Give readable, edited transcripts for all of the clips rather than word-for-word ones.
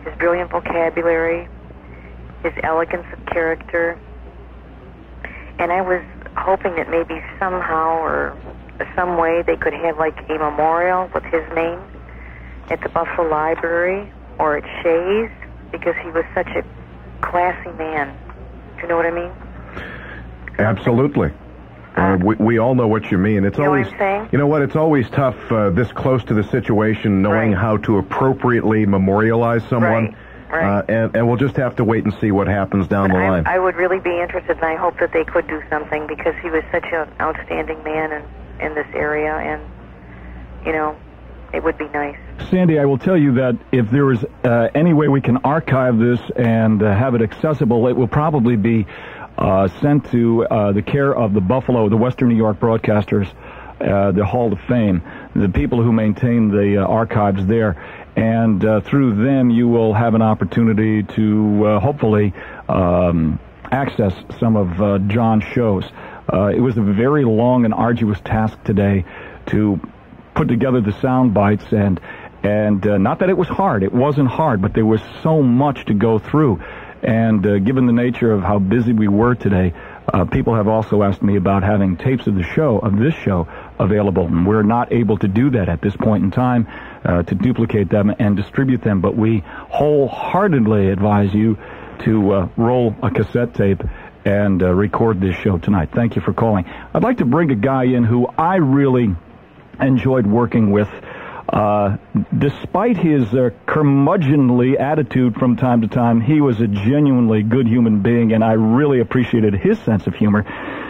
his brilliant vocabulary, his elegance of character. And I was hoping that maybe somehow or some way they could have like a memorial with his name at the Buffalo Library or at Shays, because he was such a classy man. Do you know what I mean? Absolutely. We all know what you mean. It's always, what I'm saying? You know what? It's always tough this close to the situation, knowing how to appropriately memorialize someone. Right. And we'll just have to wait and see what happens down the line. I would really be interested, and I hope that they could do something, because he was such an outstanding man in this area, and, you know, it would be nice. Sandy, I will tell you that if there is any way we can archive this and have it accessible, it will probably be sent to the care of the Western New York Broadcasters, the Hall of Fame, the people who maintain the archives there. And through them, you will have an opportunity to hopefully access some of John's shows. It was a very long and arduous task today to put together the sound bites, and not that it was hard. It wasn't hard, but there was so much to go through. And given the nature of how busy we were today, people have also asked me about having tapes of this show, available. And we're not able to do that at this point in time, to duplicate them and distribute them. But we wholeheartedly advise you to roll a cassette tape and record this show tonight. Thank you for calling. I'd like to bring a guy in who I really enjoyed working with. Despite his curmudgeonly attitude from time to time, he was a genuinely good human being, and I really appreciated his sense of humor.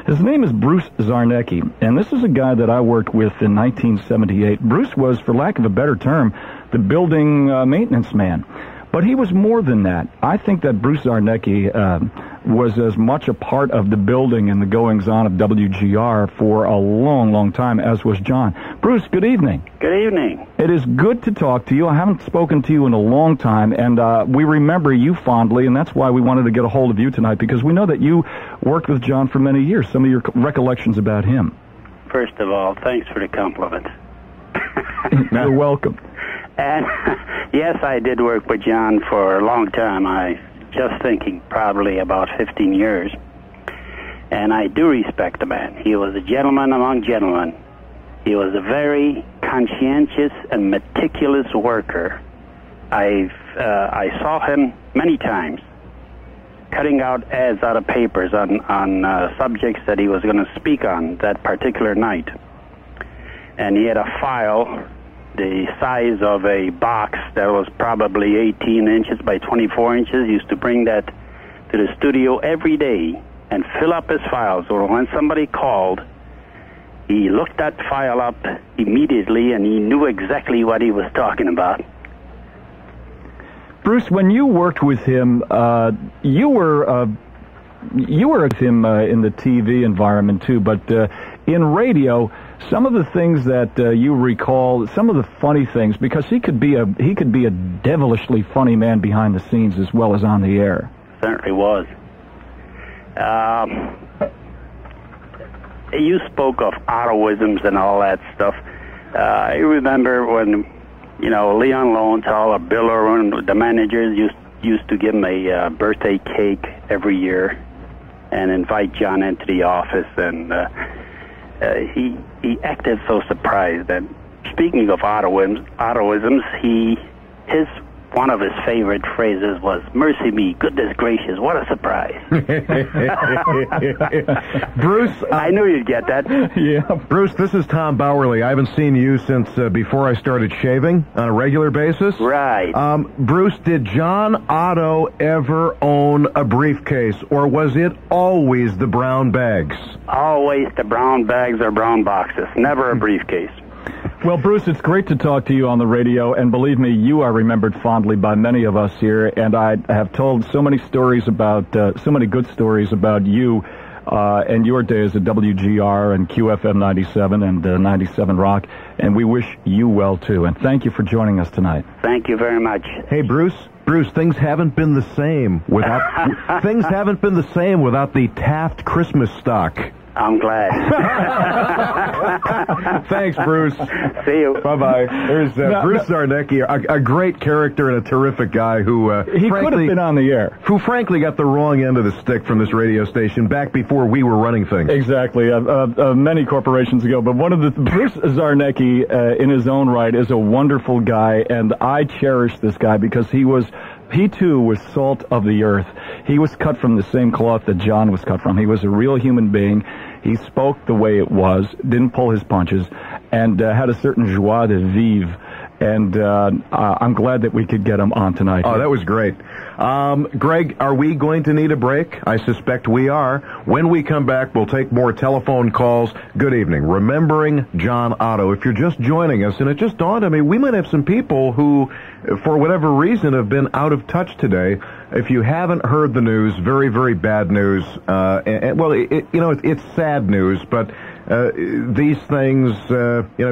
His name is Bruce Zarnecki, and this is a guy that I worked with in 1978. Bruce was, for lack of a better term, the building maintenance man. But he was more than that. I think that Bruce Zarnecki was as much a part of the building and the goings-on of WGR for a long, long time, as was John. Bruce, good evening. Good evening. It is good to talk to you. I haven't spoken to you in a long time, and we remember you fondly, and that's why we wanted to get a hold of you tonight, because we know that you worked with John for many years. Some of your recollections about him. First of all, thanks for the compliment. You're welcome. And yes, I did work with John for a long time. I just thinking probably about 15 years. And I do respect the man. He was a gentleman among gentlemen. He was a very conscientious and meticulous worker. I saw him many times cutting out ads out of papers on subjects that he was going to speak on that particular night. And he had a file the size of a box that was probably 18 inches by 24 inches. He used to bring that to the studio every day and fill up his files. So when somebody called, he looked that file up immediately, and he knew exactly what he was talking about. Bruce, when you worked with him, you were with him in the TV environment too, but in radio, some of the things that you recall, some of the funny things, because he could be a devilishly funny man behind the scenes as well as on the air. Certainly was. You spoke of Ottoisms and all that stuff. I remember when, Leon Lowenthal or Bill Irwin, the managers, used to give him a birthday cake every year and invite John into the office, and he acted so surprised. And speaking of Ottoisms, one of his favorite phrases was, "Mercy me, goodness gracious, what a surprise." Bruce, I knew you'd get that. Yeah, Bruce, this is Tom Bauerle. I haven't seen you since before I started shaving on a regular basis. Right. Bruce, did John Otto ever own a briefcase, or was it always the brown bags? Always the brown bags or brown boxes, never a briefcase. Well, Bruce, it's great to talk to you on the radio, and believe me, you are remembered fondly by many of us here, and I have told so many stories about, so many good stories about you and your days at WGR and QFM 97 and 97 Rock, and we wish you well, too, and thank you for joining us tonight. Thank you very much. Hey, Bruce, things haven't been the same without the Taft Christmas stock. I'm glad. Thanks, Bruce. See you. Bye-bye. There's Bruce Zarnecki, a great character and a terrific guy who, he could have been on the air. Who, frankly, got the wrong end of the stick from this radio station back before we were running things. Exactly. Many corporations ago. But Bruce Zarnecki, in his own right, is a wonderful guy, and I cherish this guy because he too was salt of the earth. He was cut from the same cloth that John was cut from. He was a real human being. He spoke the way it was, didn't pull his punches, and had a certain joie de vivre. And I'm glad that we could get him on tonight. Oh, that was great. Greg, are we going to need a break? I suspect we are. When we come back, we'll take more telephone calls. Good evening. Remembering John Otto. If you're just joining us, and it just dawned on me, we might have some people who, for whatever reason, have been out of touch today. If you haven't heard the news, very, very bad news. It's sad news, but these things,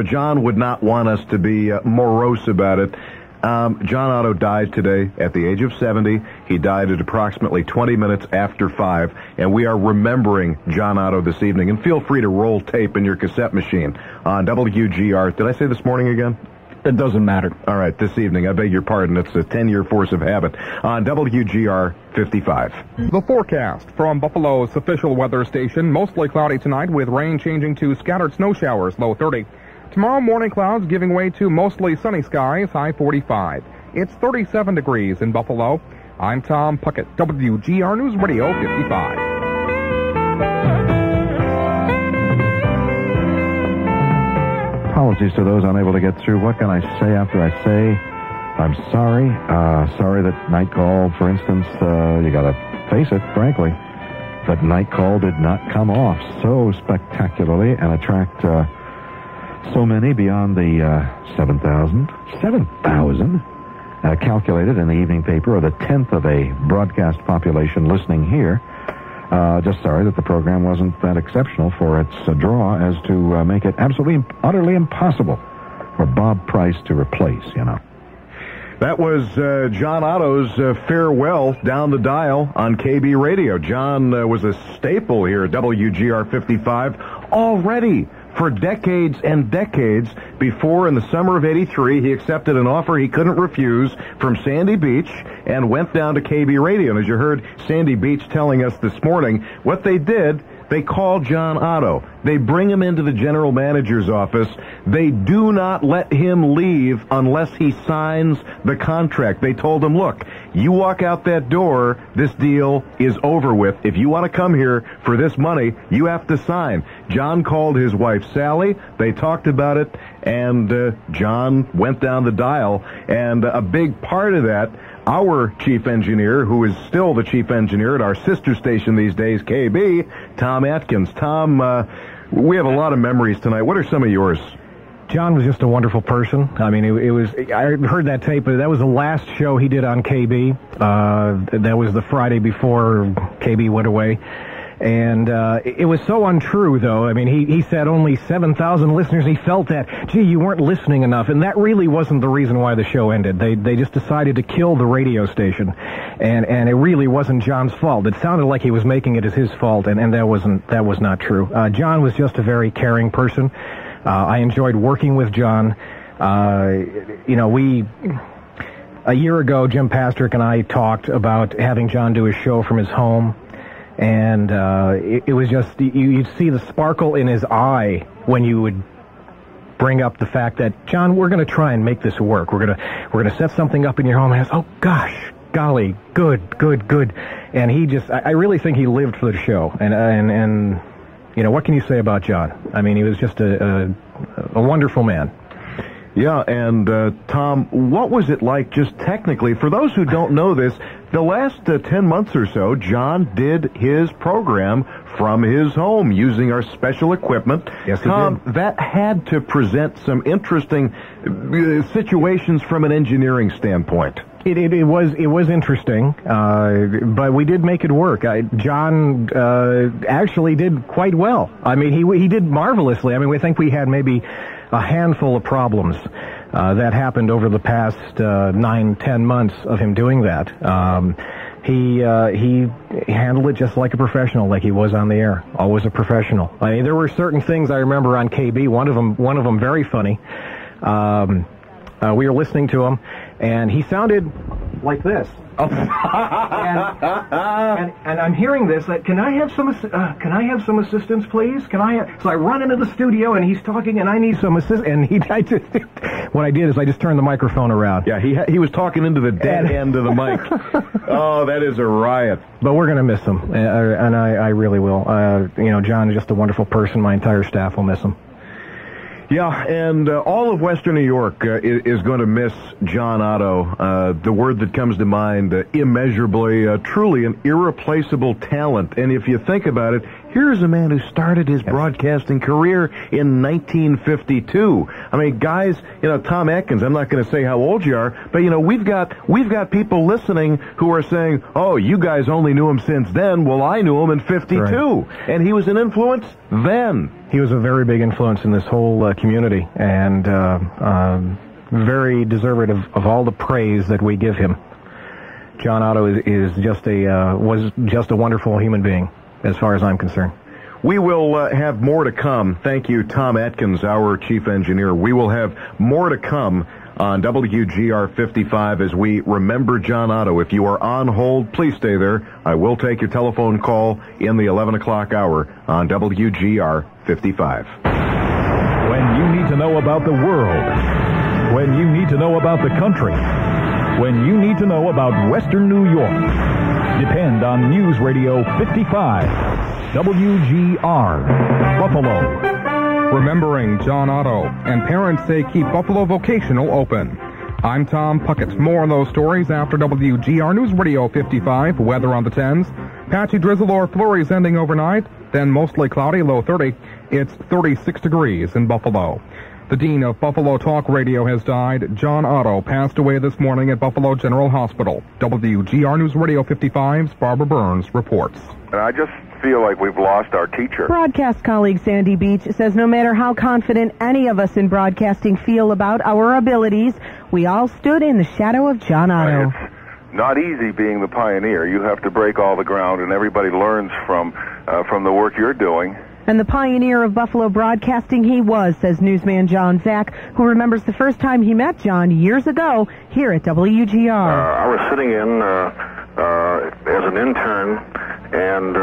John would not want us to be morose about it. John Otto died today at the age of 70. He died at approximately 20 minutes after 5, and we are remembering John Otto this evening. And feel free to roll tape in your cassette machine on WGR. Did I say this morning again? It doesn't matter. All right, this evening, I beg your pardon, it's a 10-year force of habit on WGR 55. The forecast from Buffalo's official weather station, mostly cloudy tonight with rain changing to scattered snow showers, low 30. Tomorrow morning clouds giving way to mostly sunny skies, high 45. It's 37 degrees in Buffalo. I'm Tom Puckett, WGR News Radio 55. Apologies to those unable to get through. What can I say after I say I'm sorry? Sorry that Night Call, for instance, you gotta face it, frankly, that Night Call did not come off so spectacularly and attract so many beyond the 7,000 calculated in the evening paper, or the 10th of a broadcast population listening here. Just sorry that the program wasn't that exceptional for its draw as to make it absolutely, utterly impossible for Bob Price to replace, That was John Otto's farewell down the dial on KB Radio. John was a staple here at WGR 55 already for decades and decades. Before, in the summer of '83, he accepted an offer he couldn't refuse from Sandy Beach and went down to KB Radio. And as you heard Sandy Beach telling us this morning, what they did, they called John Otto. They bring him into the general manager's office. They do not let him leave unless he signs the contract. They told him, look, you walk out that door, this deal is over with. If you want to come here for this money, you have to sign. John called his wife, Sally. They talked about it, and John went down the dial. And a big part of that, our chief engineer, who is still the chief engineer at our sister station these days, KB, Tom Atkins. Tom, we have a lot of memories tonight. What are some of yours? John was just a wonderful person. I mean, I heard that tape, but that was the last show he did on KB. That was the Friday before KB went away. And it was so untrue, though. I mean, he said only 7,000 listeners. He felt that, gee, you weren't listening enough. And that really wasn't the reason why the show ended. They just decided to kill the radio station. And it really wasn't John's fault. It sounded like he was making it as his fault, and that was not true. John was just a very caring person. I enjoyed working with John. A year ago, Jim Pastrick and I talked about having John do his show from his home. And it was just, you'd see the sparkle in his eye when you would bring up the fact that, John, we're going to try and make this work. We're going to set something up in your home. And I was, oh, gosh, golly, good. And he just, I really think he lived for the show. And what can you say about John? I mean, he was just a wonderful man. Yeah, and Tom, what was it like just technically? For those who don't know this, the last 10 months or so, John did his program from his home using our special equipment. Yes, Tom, that had to present some interesting situations from an engineering standpoint. It was interesting, but we did make it work. John actually did quite well. I mean, he did marvelously. I mean, we think we had maybe a handful of problems that happened over the past 9-10 months of him doing that. He handled it just like a professional, like he was on the air. Always a professional. I mean, there were certain things I remember on KB. One of them very funny. We were listening to him, and he sounded like this. Oh. and I'm hearing this. Can I have some assistance, please? So I run into the studio, and he's talking, and I need some assistance. And what I did is I just turned the microphone around. Yeah, he was talking into the dead end of the mic. Oh, that is a riot. But we're going to miss him, and I really will. John is just a wonderful person. My entire staff will miss him. Yeah, and all of Western New York is going to miss John Otto. The word that comes to mind, immeasurably, truly an irreplaceable talent. And if you think about it, here's a man who started his broadcasting career in 1952. I mean, guys, Tom Atkins, I'm not going to say how old you are, but, we've got people listening who are saying, oh, you guys only knew him since then. Well, I knew him in 52. Right. And he was an influence then. He was a very big influence in this whole community, and very deserving of all the praise that we give him. John Otto was just a wonderful human being, as far as I'm concerned. We will have more to come. Thank you, Tom Atkins, our chief engineer. We will have more to come on WGR 55 as we remember John Otto. If you are on hold, please stay there. I will take your telephone call in the 11 o'clock hour on WGR 55. When you need to know about the world, when you need to know about the country, when you need to know about Western New York, depend on News Radio 55, WGR, Buffalo. Remembering John Otto, and parents say keep Buffalo Vocational open. I'm Tom Puckett. More on those stories after WGR News Radio 55. Weather on the 10s. Patchy drizzle or flurries ending overnight, then mostly cloudy, low 30. It's 36 degrees in Buffalo. The dean of Buffalo Talk Radio has died. John Otto passed away this morning at Buffalo General Hospital. WGR News Radio 55's Barbara Burns reports. I just feel like we've lost our teacher. Broadcast colleague Sandy Beach says no matter how confident any of us in broadcasting feel about our abilities, we all stood in the shadow of John Otto. It's not easy being the pioneer. You have to break all the ground, and everybody learns from the work you're doing. And the pioneer of Buffalo broadcasting he was, says newsman John Zach, who remembers the first time he met John years ago here at WGR. I was sitting in as an intern, and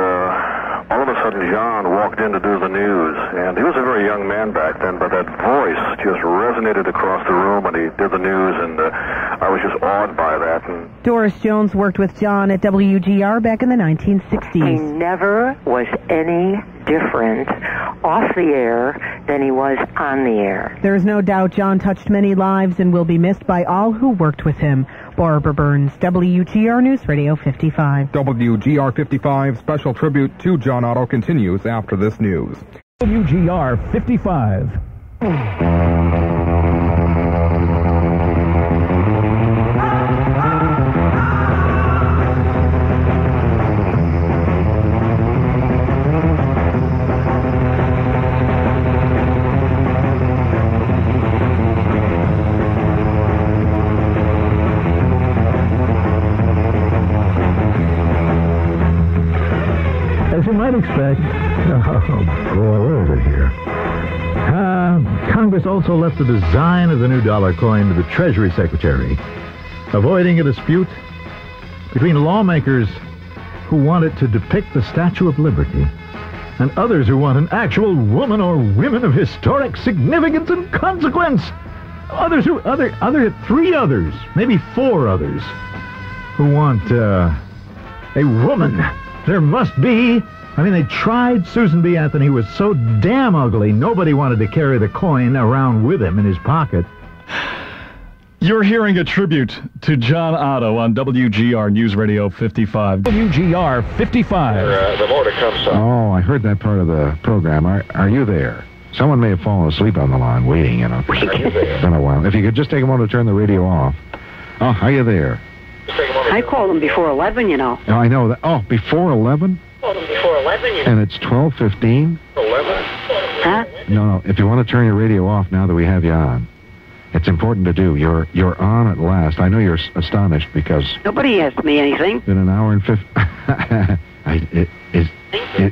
all of a sudden John walked in to do the news. And he was a very young man back then, but that voice just resonated across the room when he did the news, and I was just awed by that. And Doris Jones worked with John at WGR back in the 1960s. He never was any different off the air than he was on the air. There is no doubt John touched many lives and will be missed by all who worked with him. Barbara Burns, WGR News Radio 55. WGR 55 special tribute to John Otto continues after this news. WGR 55. As you might expect, where is it here? Congress also left the design of the new dollar coin to the Treasury Secretary, avoiding a dispute between lawmakers who want it to depict the Statue of Liberty and others who want an actual woman or women of historic significance and consequence. Three others, maybe four others, who want a woman. There must be. I mean, they tried. Susan B. Anthony was so damn ugly, nobody wanted to carry the coin around with him in his pocket. You're hearing a tribute to John Otto on WGR News Radio 55. WGR 55. The more to come, son. Oh, I heard that part of the program. Are you there? Someone may have fallen asleep on the line waiting, you know. Are you there? It's been a while. If you could just take a moment to turn the radio off. Oh, are you there? I called him before 11, you know. Oh, I know that. Oh, before 11? Called him before 11, you know. And it's 12:15? 11? Huh? No. If you want to turn your radio off now that we have you on. It's important to do. You're on at last. I know you're astonished because... Nobody asked me anything. It's been an hour and 50...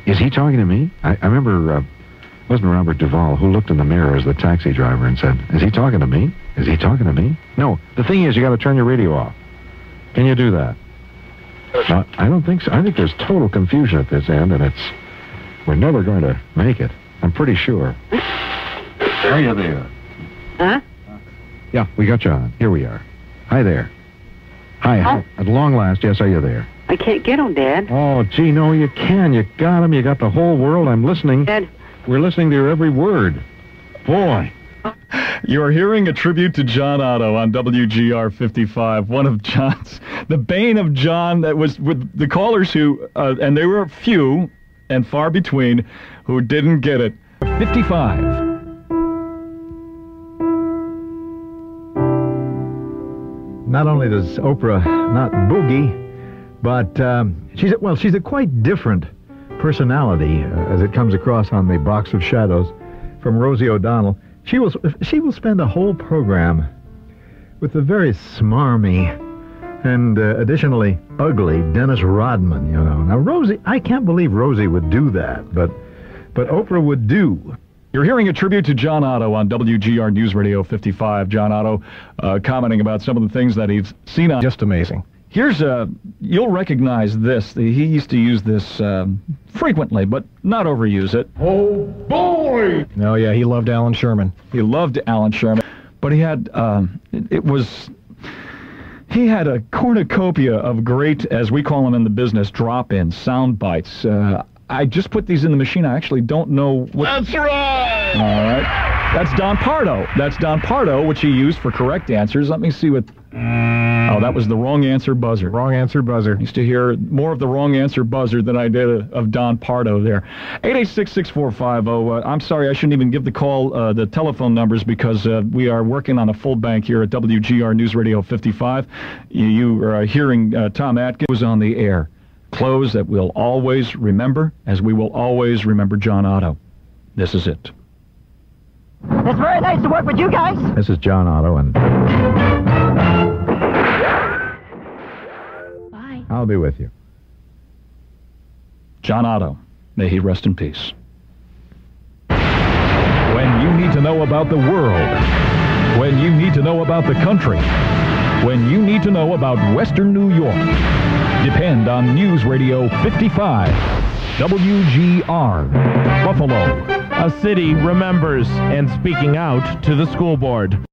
Is he talking to me? I remember... wasn't Robert Duvall who looked in the mirror as the taxi driver and said, is he talking to me? Is he talking to me? No. The thing is, you got to turn your radio off. Can you do that? I don't think so. I think there's total confusion at this end, and we're never going to make it. I'm pretty sure. Are you there? Huh? Yeah, we got you on. Here we are. Hi there. Hi. Oh. At long last, yes, are you there? I can't get him, Dad. Oh, gee, no, you can. You got him. You got the whole world. I'm listening. Dad. We're listening to your every word. Boy. You're hearing a tribute to John Otto on WGR 55, one of John's, the bane of John, that was with the callers who, and they were few and far between, who didn't get it. 55. Not only does Oprah not boogie, but she's a quite different personality as it comes across on the Box of Shadows from Rosie O'Donnell. She will spend a whole program with the very smarmy and additionally ugly Dennis Rodman, you know. Now Rosie, I can't believe Rosie would do that, but Oprah would do. You're hearing a tribute to John Otto on WGR News Radio 55. John Otto commenting about some of the things that he's seen on... Just amazing. Here's you'll recognize this. He used to use this frequently, but not overuse it. Oh, boy! Oh, yeah, he loved Alan Sherman. He loved Alan Sherman, but he had, he had a cornucopia of great, as we call them in the business, drop-in sound bites. I just put these in the machine. I actually don't know what... That's right! All right. That's Don Pardo. That's Don Pardo, which he used for correct answers. Let me see what... Oh, that was the wrong answer buzzer. Wrong answer buzzer. I used to hear more of the wrong answer buzzer than I did of Don Pardo there. 886-6450. I'm sorry, I shouldn't even give the call, the telephone numbers, because we are working on a full bank here at WGR News Radio 55. You are hearing Tom Atkins was on the air. Close that we'll always remember, as we will always remember John Otto. This is it. It's very nice to work with you guys. This is John Otto, and Bye. I'll be with you. John Otto. May he rest in peace. When you need to know about the world, when you need to know about the country, when you need to know about Western New York, depend on News Radio 55, WGR, Buffalo. A city remembers and speaking out to the school board.